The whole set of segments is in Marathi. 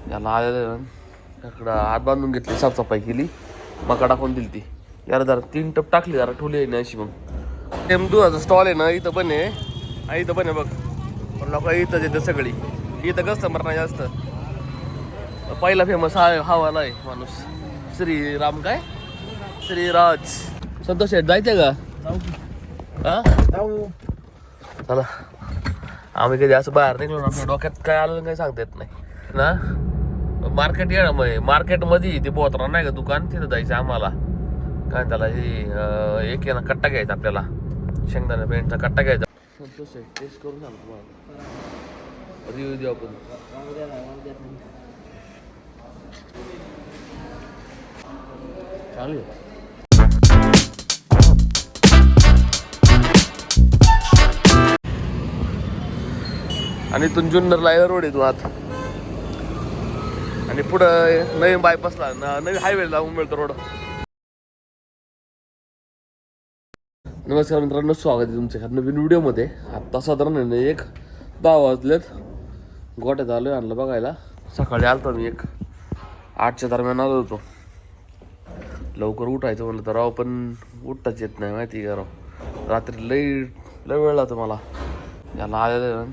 याला आलेलं इकडं हात बांधून घेतली, साफसफाई केली, मका टाकून दिली ती. याला जरा 3 टप टाकली, जरा ठुली आहे ना अशी. मग टेम दुधाचा स्टॉल आहे ना, इथं पण आहे, इथं पण आहे बघ. पण लोक इथंच येतं सगळी. इथं कस्टमर नाही जास्त. पहिला फेमस हवाला आहे माणूस, श्रीराम काय श्रीराज. संतोष शेठ जायचं का? हा चला. आम्ही कधी असं बाहेर निघलो ना, आपल्या डोक्यात काय आलं काही सांगता येत नाही ना. मार्केट येणं मार्केटमध्ये ते बोतरा नाही का दुकान, तिथं जायचं आम्हाला. काय त्याला हे एक आहे ना कट्टा घ्यायचा आपल्याला, शेंगदाणा पेंटचा कट्टा घ्यायचा. संतोष शेठ टेस्ट करून सांगतो मला, रिव्ह्यू देऊ आपण. चांगली आणि इथून जुन्नर लायला रोड येतो आत, आणि पुढं नवीन बायपासला नवीन हायवे जाऊन मिळतो रोड. नमस्कार मित्रांनो, स्वागत आहे तुमच्या नवीन व्हिडिओमध्ये. आत्ता साधारण 1:10 वाजलेत. गोट्यात आलो आहे, आणलं बघायला. सकाळी आलतो मी 8च्या दरम्यान आलो होतो. लवकर उठायचं म्हणलं तर राव, पण उठताच येत नाही माहिती का राव. रात्री लय वेळ लागतो मला. याला आलेलं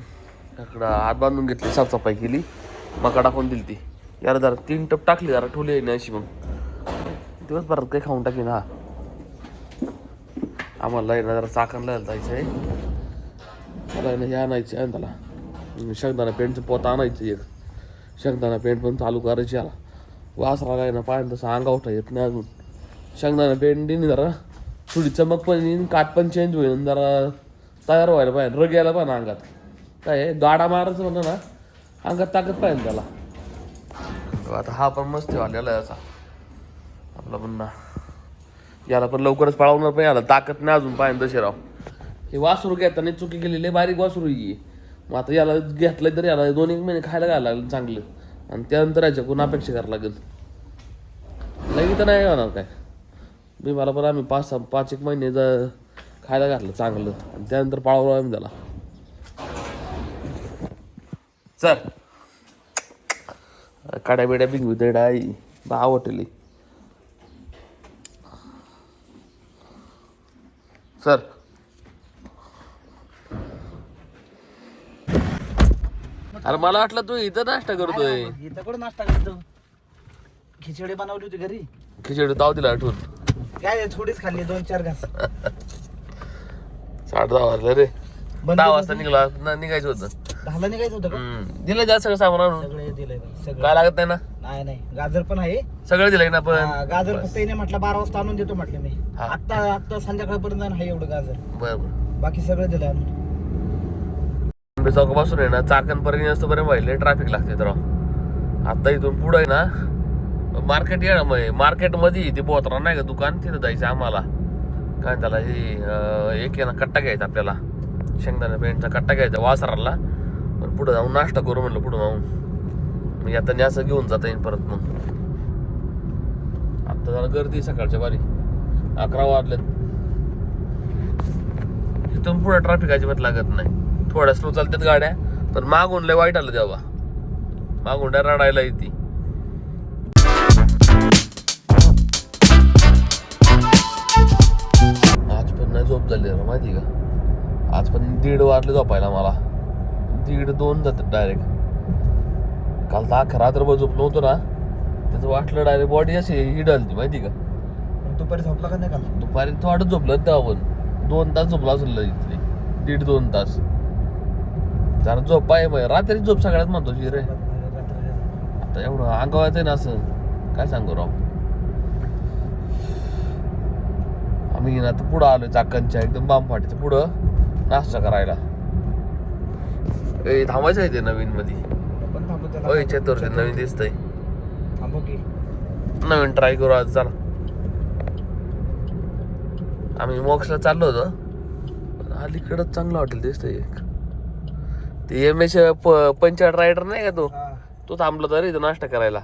इकडं हात बांधून घेतली, साफसफाई केली, मका टाकून दिली ती. याला जरा 3 टप टाकली, जरा ठुली आहे ना अशी. मग दिवसभरात काही खाऊन टाकी ना. आम्हाला आहे ना जरा चाकणला जायचं आहे. मला आहे ना हे आणायचं आहे त्याला, शेंगदाणा पेंटचं पोत आणायचं एक. शेंगदाणा पेंट पण चालू करायची. याला वास राहिला आहे ना, पाहिजे तसं अंगा उठा येत नाही अजून. शेंगदाणा पेंटने जरा थोडी चमक पण येईन, काट पण चेंज होईल, जरा तयार व्हायला पाहिजे, रग यायला पाहिजे अंगात. काय गाडा मारायचं म्हणलं ना, अंगात ताकद पाहिजे त्याला. आता हा पण मस्त वाढलेला आहे असा आपला पुन्हा. याला पण लवकरच पळवणार, पण याला ताकद नाही अजून पाहिजे तसे राव. हे वासरू घेताना चुकी केलेली बारीक वासरू ही. मग आता याला घेतलं तर याला 2-1 महिने खायला घालायला लागलं चांगलं, आणि त्यानंतर याच्याकडून अपेक्षा करायला लागेल. लगेच तर नाही होणार काय. मला पण आम्ही 5-1 महिने खायला घातलं चांगलं, आणि त्यानंतर पाळवलं आम्ही त्याला. सर काड्या बिड्या बिंगू देडा आवडली सर. अरे मला वाटलं तू इथं नाश्ता करतोय. इथं कुठं नाश्ता करतो? खिचडी बनवली होती घरी. खिचडी ताव दिला आठवून. काय थोडीच खाल्ली, 2-4 घास. 10:30 वाजले रे. 10 वाजता निघायचं होतं. 10ला निघायचं होतं का? दिलं जास्त सगळं सामान आणून. सगळे दिलंय सगळं. काय लागत नाही ना? नाही गाजर पण आहे सगळं दिलंय ना. पण गाजर फक्त येणे म्हटलं 12 वाजता आणून देतो म्हटलं मी. आता संध्याकाळपर्यंत आहे एवढं गाजर. बरं बाकी सगळं दिलं आणून. चौकापासून आहे ना चाकणपर्यंत असतो बरं व्हायला ट्रॅफिक लागते तर. आता इथून पुढं आहे ना मार्केट येणं, मार्केटमध्ये ते बोतरा नाही का दुकान, तिथं जायचं आम्हाला. काय त्याला हे एक आहे ना कट्टा घ्यायचा आपल्याला, शेंगदाणा पेंटचा कट्टा घ्यायचा वासराला. पण पुढं जाऊन नाश्ता करू म्हणलं, पुढं जाऊन मग आता असं घेऊन जाता येईल परत. मग आता जरा गर्दी सकाळच्या बारी, 11 वाजलेत. इथून पुढं ट्रॅफिक अजिबात लागत नाही. थोड्या स्लो चालतात गाड्या, पण मागून लय वाईट आलं तेव्हा. मागून रडायला येते. आज पण नाही झोप झाली रे माहिती का. आज पण 1:30 वाजले झोपायला मला. 1:30-2 जातात डायरेक्ट. काल तर 11 रात्रभर झोपलो होतो ना, त्याचं वाटलं डायरेक्ट बॉडी अशी हिडलती माहिती का. दुपारी झोपला का नाही? काल दुपारी थोडं झोपलं तेव्हा, पण 2 तास झोपला असेल इथली. 1.5-2 तास जरा झोप आहे. मग रात्री झोप सगळ्यात महत्वाची रे. आता एवढं अंगावायचं आहे ना, असं काय सांगू राव. आम्ही ना आता पुढं आलोय चाकणच्या एकदम बामफाटीच्या पुढं नाश्ता करायला. थांबायचं आहे ते नवीन मध्ये. होय चतुर्थ नवीन दिसतंय. थांबू की नवीन ट्राय करू आज. चला आम्ही मोक्षला चाललो होतो, अलीकडंच चांगलं हॉटेल दिसतंय एक. ते MS पंचायत रायडर नाही का तो थांबला तर इथं नाश्ता करायला.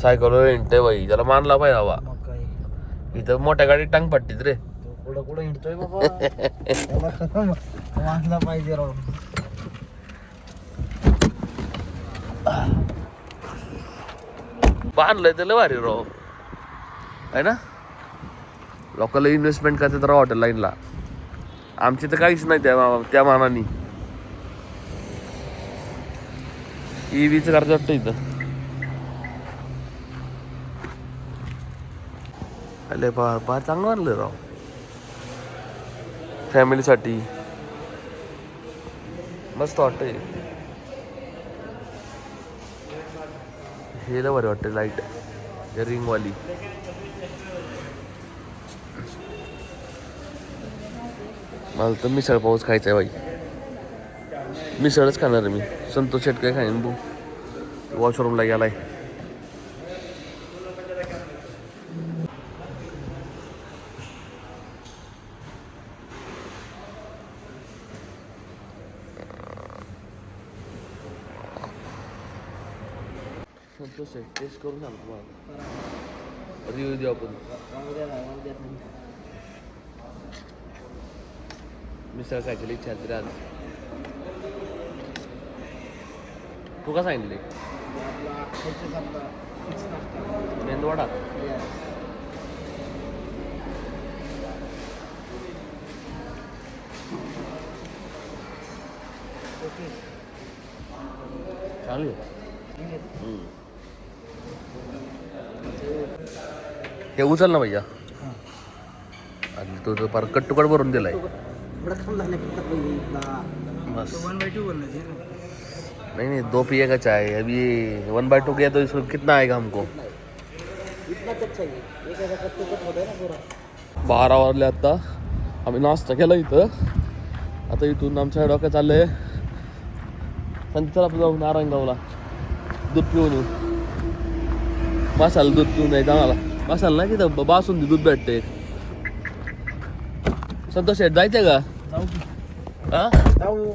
सायकल हिंडते बाई, त्याला मानला पाहिजे हवा. मग काय इथं मोठ्या गाडीत टांग पडतीत रे. तो कुठं कुठं हिंडतोय बाबा. त्याला मानला पाहिजे राव. बांधलंय त्याला भारी राव आहे ना. लोकांना इन्व्हेस्टमेंट करतात राव हॉटेल लाईनला. आमची तर काहीच नाही त्या मानाने. ईव्हीचं करायचं वाटतं इथं. अरे बाहेर चांगलं आणलं राव फॅमिलीसाठी. मस्त वाटतंय. हे बरं वाटतं लाईट रिंगवाली. मला तर मिसळ पाऊस खायचा आहे बाई. मिसळच खाणार आहे मी. संतोष शेटके खाईन बू. वॉशरूमला गेलाय. संतोष शेट टेस्ट करून सांगतो तुम्हाला. रिव्ह्यू देऊ आपण. मिसळ खायची इच्छा आहे आज. तू का सांगितले मेंदवाडा. चालेल. हे उचल ना भैया. आणि तो फार कट्टुकट भरून दिलाय. बस 1/2 बोलना जी. नहीं 2 पिएगा चाय. अभी 1/2 गया तो इसको कितना आएगा हमको. इतना अच्छा है एक ऐसा कट्टुकट होता है ना पूरा. 12 वाजले आता. आम्ही नाश्ता केला इथं. आता इथून आमच्या डोक्यात चाललंय चला आपण जाऊ नारायणगावला. दूध पिऊन येऊ. मसाला दूध पिऊन यायचं आम्हाला. मसाला नाही तिथं बासुंदी दूध भेटते. संतोष शेठ जायचंय का. जाऊ की. हा जाऊ.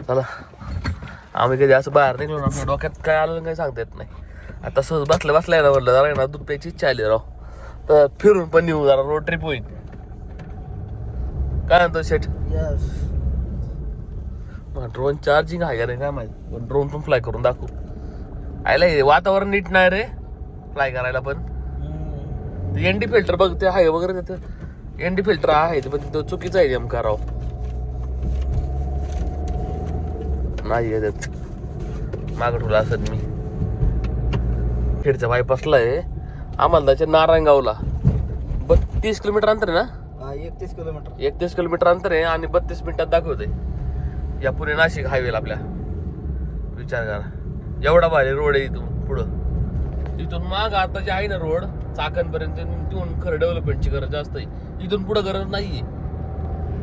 चला. आम्ही कधी असं बाहेर निघलो ना आपल्या डोक्यात काय आलं काही सांगता येत नाही. आता सहज बसल्या ना म्हटलं जरा ना दूध प्यायची इच्छा आली राव. तर फिरून पण येऊ जरा. रोड ट्रिप होईल. काय म्हणतो शेठ. यस. ड्रोन चार्जिंग आहे का रे काय माहिती. ड्रोन पण फ्लाय करून दाखवू. आयला हे वातावरण नीट नाही रे फ्लाय करायला. पण एनडी फिल्टर बघ ते आहे वगैरे. तिथं एनडी फिल्टर आहे पण तो चुकीचं आहे नेमका राव. नाही त्यात मागं ठेवला असत मी. खेडच्या बायपासला आहे. आम्हाला जायचं नारायणगावला. 32 किलोमीटर अंतर आहे ना. 31 किलोमीटर. 31 किलोमीटर अंतर आहे आणि 32 मिनिटात दाखवते. या पुणे नाशिक हायवेला आपल्या. विचार करा एवढा भारी रोड आहे इथून पुढं. इथून माग आता जे आहे ना रोड चाकणपर्यंत तिथून खरं डेव्हलपमेंटची गरज जास्त आहे. इथून पुढं गरज नाहीये.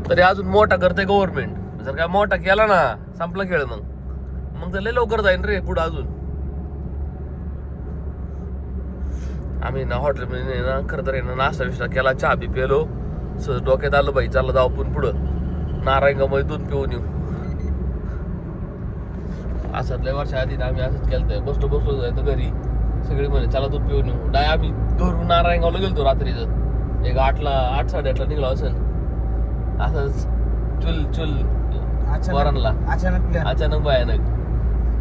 तरी अजून मोठा करते गव्हर्नमेंट. जर काय मोठा केला ना संपला खेळ. मग तर लय लवकर जाईन रे पुढं अजून. आम्ही ना हॉटेलमध्ये ना खरं तर ना नाश्ता विष्टा केला. चहा बी पेलो. सहज डोक्यात आलं बाई चाललं जाऊ आपण पुढं नारायणगावमध्ये दूध पिऊन येऊ. असं लय वर्षा आधी आम्ही असंच केलं. बसलो जायचं घरी. सगळी म्हणे चला दूध पिऊन येऊ. आम्ही घरून नारायणगावला गेलतो रात्रीचं. एक 8-8:30 निघलो असेल. असंच चुल वरणला. अचानक भयानक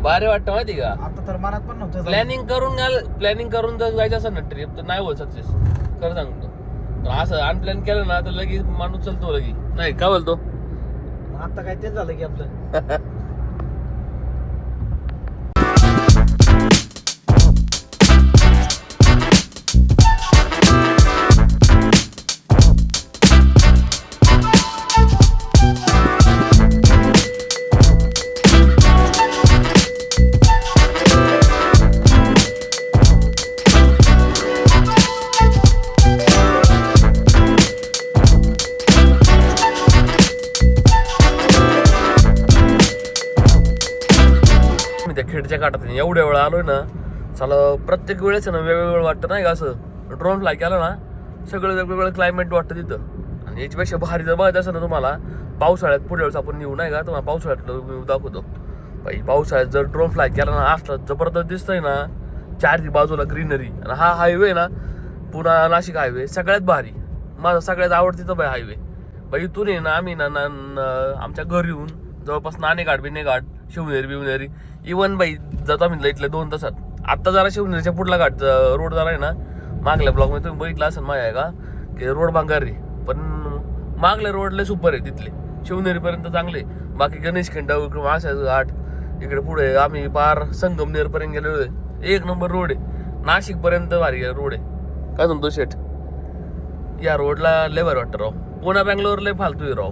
भारी वाटतं माहिती का. आता तर मनात पण नव्हतं. प्लॅनिंग करून जर जायचं असेल ना ट्रिप तर नाही होत सक्सेस. खरं सांगतो. असं अनप्लॅन केलं ना तर लगेच माणूस चलतो लगेच. नाही का बोलतो. आता काय तेच झालं की आपलं. खेडच्या काटात एवढ्या वेळा आलोय ना. चला प्रत्येक वेळेस ना वेगवेगळं वाटतं नाही का. असं ड्रोन फ्लाय केला ना सगळं वेगवेगळं क्लायमेट वाटतं तिथं. आणि याच्यापेक्षा भारी जर बघायचं असं ना तुम्हाला पावसाळ्यात पुढे वेळेस आपण येऊ नाही का. तुम्हाला पावसाळ्यात दाखवतो. पावसाळ्यात जर ड्रोन फ्लाय केला ना असलं जबरदस्त दिसतंय ना. चारही बाजूला ग्रीनरी. आणि हा हायवे ना पुणा नाशिक हायवे सगळ्यात भारी, माझा सगळ्यात आवडतीचा बाय हायवे. बाई इथून आहे ना आम्ही ना आमच्या घरी येऊन जवळपास नाणेघाट बिनेघाट शिवनेरी बिवनेरी इवन बाई जातो आम्ही इथले 2 तासात. आत्ता जरा शिवनेरीच्या पुढला घाट रोड जरा आहे ना मागल्या ब्लॉकमध्ये तुम्ही बघितलं असेल माझ्या आहे का की रोड भांगारी, पण मागल्या रोडला सुपर आहे तिथले शिवनेरीपर्यंत चांगले. बाकी गणेश खिंड माळसाचा घाट इकडे पुढे आम्ही पार संगमनेर पर्यंत गेलेलो आहे. 1 नंबर रोड आहे. नाशिक पर्यंत भारी रोड आहे. काय म्हणतो शेठ, या रोडला लय भारी वाटतं राव. पुणा बँगलोर लय फालतू आहे राव.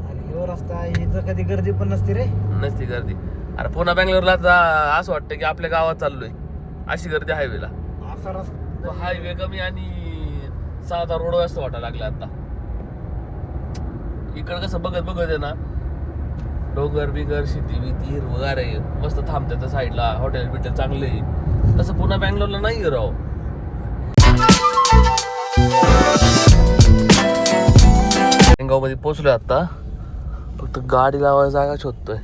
रस्ता इथं कधी गर्दी पण नसते रे. नसती गर्दी. अरे पुणा बँगलोरला असं वाटतं की आपल्या गावात चाललोय, अशी गर्दी हायवेला. असा रस्ता हायवे कमी आणि साधा रोड असं वाटायला लागला आता. इकडं कसं बघत बघत आहे ना डोंगर बिगर शेती बिती हिरवगार आहे, मस्त थांबतात त्या साईडला, हॉटेल बिटेल चांगले. तसं पुन्हा बँगलोरला नाही राव. गाव मध्ये पोहोचलोय आता, फक्त गाडी लावायला जागा शोधतोय.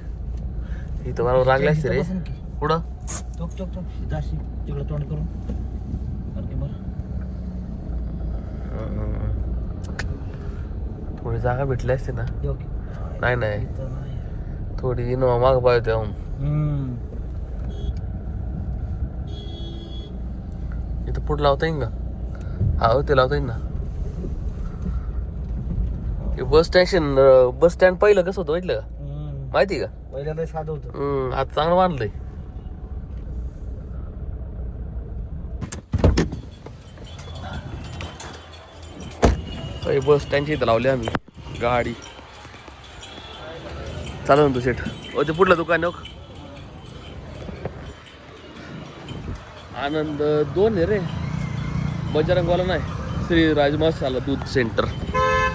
इथं मला लागली असते रे. पुढं चोक चोक चोक दाशी तिकडं तोंड करून थोडी जागा भेटली असते ना. नाही नाही थोडी इनोवा माग पाहिजे. इथं पुढं लावता येईल का? हा ते लावता येईल ना. बस स्टँड पहिलं कसं होतं माहितलं का? माहिती का? पहिल्यांदा साधं होतं. आता चांगलं बांधलंय. बस स्टँडच्या इथं लावली आम्ही गाडी. चालू ना तू शेठ. ते पुढलं दुकान आहे आनंद 2 आहे रे. बजरंगवाला नाही, श्री राज मसाला दूध सेंटर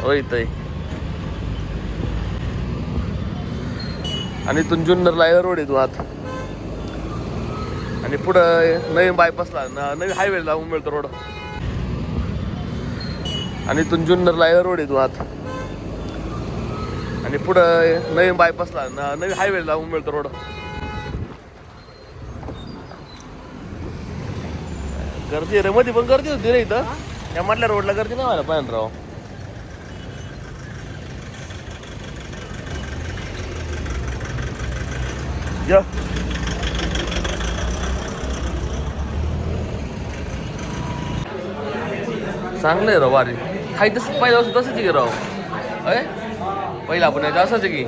होय इथं. आणि इथून जुन्नरला रोड आहे तू आत. आणि पुढं नवीन बायपासला नवीन हायवे लावून मिळतो रोड. आणि इथून जुन्नरला रोड आहे तू आत. आणि पुढं नवीन बायपासला नवीन हायवे लावून मिळतो रोड. गर्दी रे मध्ये पण गर्दी होती रे इथं. या मधल्या रोडला गर्दी नाही व्हायला पाहिजे राव. या चांगलं आहे राव वारी. हाय तसं पहिलं असं तसंच की राव. अय पहिला आपण याच्या असंच की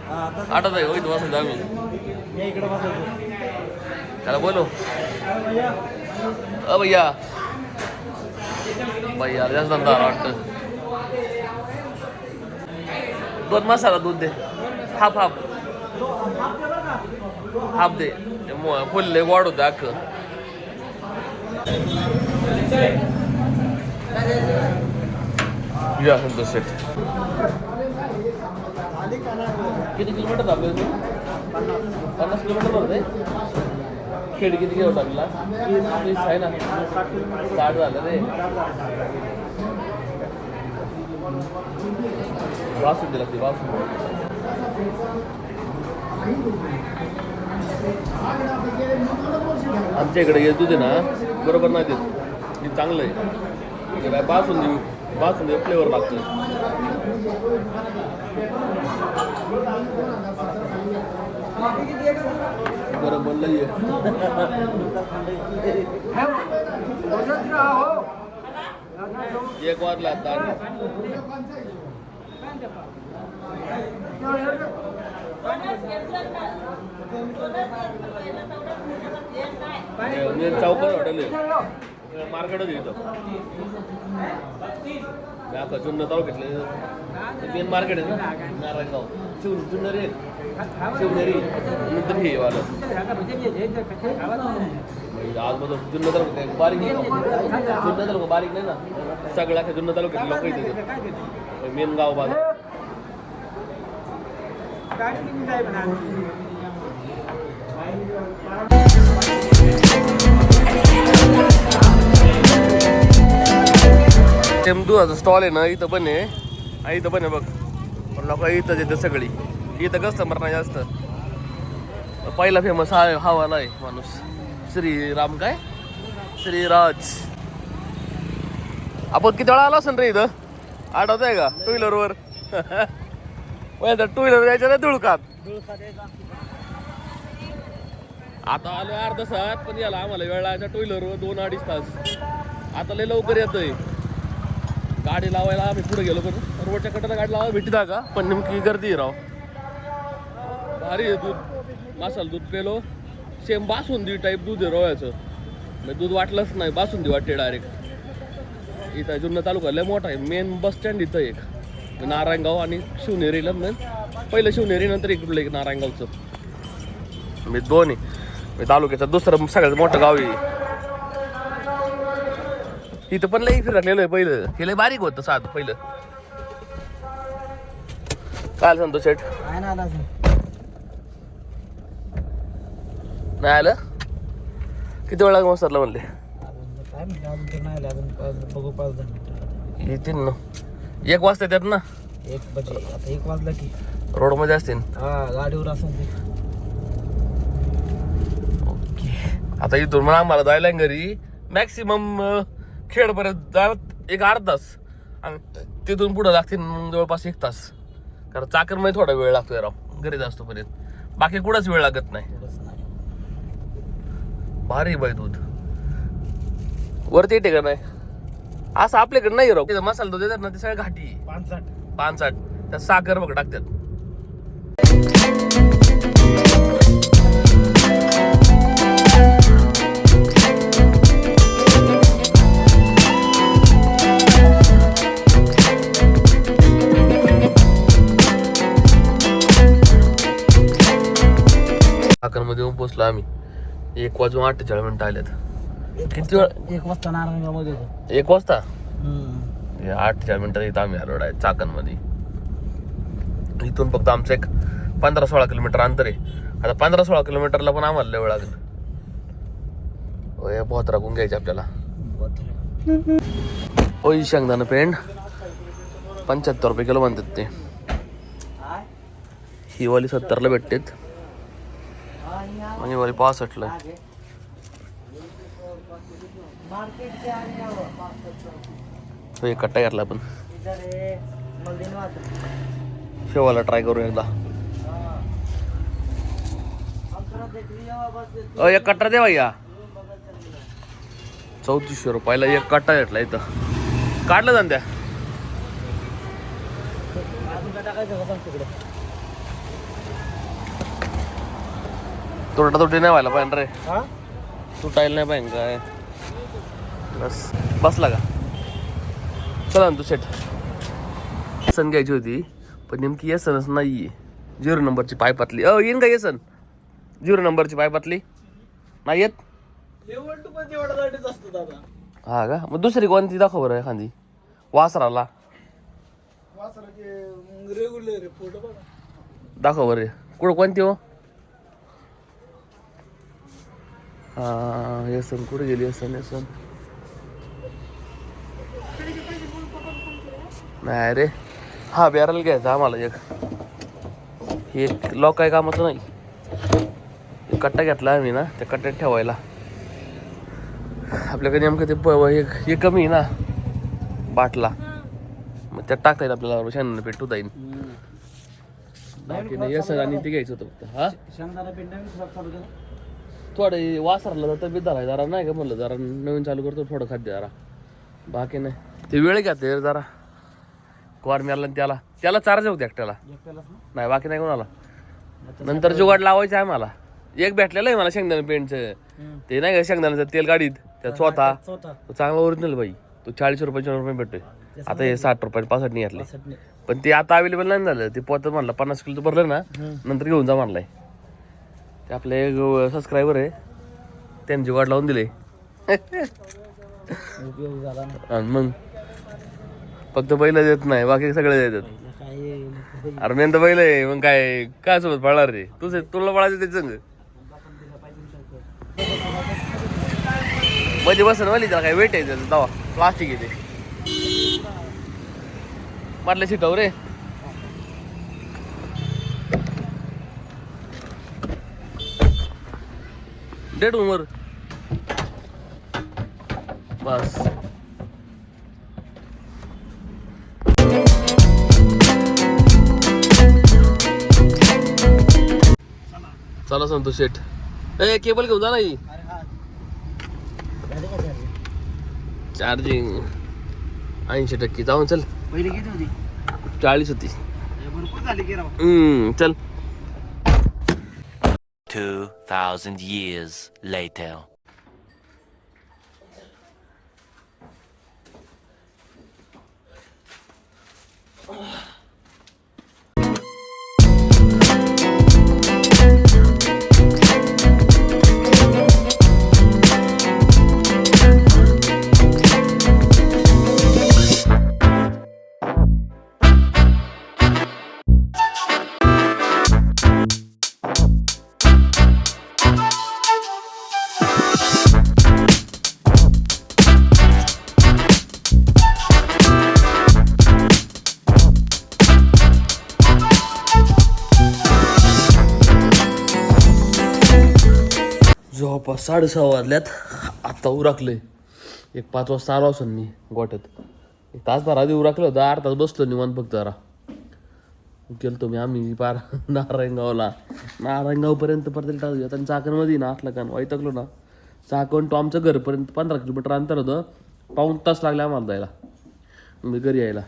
आठवत आहे होईल असं आम्ही. त्याला बोलो भैया भैया जास्त धंदा वाटतं. 2 मसाला दूध दे. हाफ हाफ हाफ दे. फुलले वाढ होतं अख्खं. या संतोष शेठ. किती किलोमीटर लागले? 50 किलोमीटर होते. खेड किती घेऊ टाकला? 30 आहे ना. 60 झालं रे. वासून दिला ते वासून. आमच्या इकडे येत होते ना बरोबर नाही देत. हे चांगलं आहे. बासून फ्लेवर लागतं. बरं बोललं ये. एक वाजला आता. चौकात हॉटेल आहे, मार्केटच येतं. आता जुन्नर तालुक्यातले मेन मार्केट आहे ना नारायणगाव. जुन्नरी शिवनेरी नंतर हे वालं आज मग जुन्नर तालुक्यात बारीक नाही. जुन्नर तालुका बारीक नाही ना. सगळ्या जुन्नर तालुक्यात लोक येते. मेन गाव बाजू. दूधाचा स्टॉल आहे ना इथं पण आहे. इथं पण आहे बघ. पण लोक इथंच येतं सगळी. इथं कस्टमर नाही जास्त. पहिला फेमस हवाला आहे माणूस श्रीराम काय श्रीराज. आपण किती वेळा आलो असेल रे इथं? आठवत आहे का टू व्हीलरवर? टू व्हीलर यायच्या ना धुळकात. आता आलो अर्धा तास, पण याला आम्हाला वेळ लागायचा टू व्हीलरवर 2-2.5 तास. आता लय लवकर येतोय. गाडी लावायला आम्ही पुढे गेलो, पण रोडच्या कटाला गाडी लावायला भेटी का, पण नेमकी गर्दी राव. भारी आहे दूध, मसाला दूध पेलो. सेम बासुंदी टाईप दूध आहे रव्याचं. म्हणजे दूध वाटलंच नाही, बासुंदी वाटते डायरेक्ट. इथं जुन्नर तालुका लय मोठा आहे. मेन बस स्टँड इथं एक नारायणगाव आणि शिवनेरीला. पहिलं शिवनेरी, नंतर इकडलं एक नारायणगावचं. मी दोन्ही मी तालुक्याचं दुसरं सगळ्यात मोठं गाव आहे. इथं पण लई फिरलेलं आहे पहिलं. हे लय बारीक होतं साधं पहिलं. काय सांगतो शेठ? काय ना आला अजून. नाही आलं? किती वेळ लागला सरला म्हणले? काय म्हणजे अजून तर नाही आले. अजून बघू 5-10 मिनिटं येतील ना. 1 वाजता येतात ना? 1 बजे. आता 1 वाजला की रोडमध्ये असतील. हा गाडीवर असेल ते. ओके. आता इथून मग आम्हाला जायला घरी मॅक्सिमम खेडपर्यंत जायला 1 अर्धा तास, आणि तिथून पुढं लागतील जवळपास 1 तास. कारण चाकरमध्ये थोडा वेळ लागतोय राव घरी जास्तो पर्यंत. बाकी कुठंच वेळ लागत नाही. भारी बाई दूध. वरती येते का नाही? असं आपल्याकडे नाही राव. तिथं मसाला दूध देतात ना, ते सगळं घाटी 5-8 त्यात साखर बघ टाकतात. मध्ये येऊन पोचलो आम्ही. 1:48 आल्यात. किती वेळ? 1 वाजता नारायणगावमध्ये होतो. 1 वाजता? 48 मिनिटात इथं आम्ही आलो आहे चाकणमध्ये. इथून फक्त आमचं एक 15-16 किलोमीटर अंतर आहे. आता 15-16 किलोमीटरला पण आम्हाला वेळ लागेल. बहुत राखून घ्यायचे आपल्याला. होई शेंगदाणा पेंड 75 रुपये किलो म्हणतात ते. ही वाली 70ला भेटतात आणि वाली 65ला. एक कट्टा घेतला आपण. शेवाला ट्राय करू एकदा. एक कट्टा दे भैया. 3400 रुपयाला 1 कट्टा घेतला. इथं काढलं जाण त्या. तुटली नाही व्हायला पाहिजे रे. तुटायला नाही पाहिजे काय. बस बसला का? चला ना तू सेट. येसन घ्यायची होती, पण नेमकी येसनच नाहीये. 0 नंबरची पायपातली. येईन का येसन? 0 नंबरची पायपातली नाही येत. हा का? मग दुसरी कोणती दाखव बरं एखादी. वासराला दाखव बरं. कुठं कोणती हो? हा येसन कुठे गेली? येसन नाही रे. हा बॅरल घ्यायचा आम्हाला एक. हे लॉक काय कामाचं नाही. कट्टा घेतला आम्ही ना, त्या कट्ट्यात ठेवायला. आपल्याकडे नेमकं ते हे कमी आहे ना बाटला, मग त्यात टाकता येईल आपल्याला. शेंगदाणा पेट होता येईल. बाकी नाही येसन आणि ते घ्यायचं होतं फक्त. हा थोडं वासरला तब्येत धराय जरा नाही का म्हणलं, जरा नवीन चालू करतो थोडं खाद्य जरा. बाकी नाही. ते वेळ घ्या जरा. कॉर्मियाला त्याला चार्ज होते एकट्याला. नाही बाकी नाही कोणाला. नंतर जुगाड लावायचं आहे मला. एक भेटलेलं आहे मला शेंगदाणा पेंटचं. ते नाही का शेंगदाण्याचं तेल गाडीत त्या स्वतः चांगला ओरिजिनल बाई. तो 40 रुपये भेटतोय. आता हे 60 रुपये 65 नाही घेतले. पण ते आता अवेलेबल नाही झालं. ते पोत म्हणलं 50 किलो भरलं ना, नंतर घेऊन जा म्हणलाय. ते आपले एक सबस्क्रायबर आहे, त्यांनी जुगाड लावून दिले. मग फक्त बैल देत नाही, बाकी सगळे देतात. अरे मेन तर बैल आहे. मग काय सोबत पळणार रे? तुला पळायचं त्याच संग मध्ये बसन वाली. त्याला काय वेट आहे त्याचं दवा. प्लास्टिक येते म्हटलं शिटाव रे. डेट उमर बस चला संतोष शेठ. ए केबल घेऊन जा नाही. अरे हा झाले का झाले? चार्जिंग 80% जाऊन चल. पहिले किती होती? 40 होती. भरपूर झाली की राव. चल. 2,000 years later. जवळपास 6:30 वाजल्यात. आत्ता उरकले. 5 वाजता आलो असेल मी गोठ्यात. 1 तासभर आधी उरकलं होतं. 8 तास बसलो निवांत फक्त जरा. गेलतो मी आम्ही पार नारायणगावपर्यंत परत आणि चाकणमध्ये ना असलं का वैतकलो ना. चाकण तो आमचं घरपर्यंत 15 किलोमीटर अंतर होतं. 1.5 तास लागले आम्हाला जायला मी घरी यायला.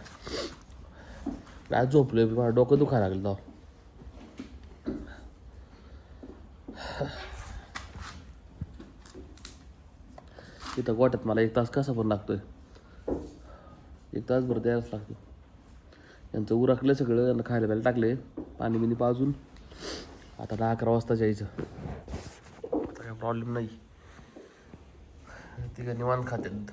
आज झोपलोय मला डोकं दुखायला लागलं तेव्हा. इथं गोठ्यात मला 1 तास कसा पण लागतोय. 1 तासभर द्यायलाच लागतो. यांचं उरकलं सगळं. यांना खायला प्यायला टाकले. पाणी बिणी पाजून आता 10-11 वाजता जायचं. आता काही प्रॉब्लेम नाही. ती निवांत खातात.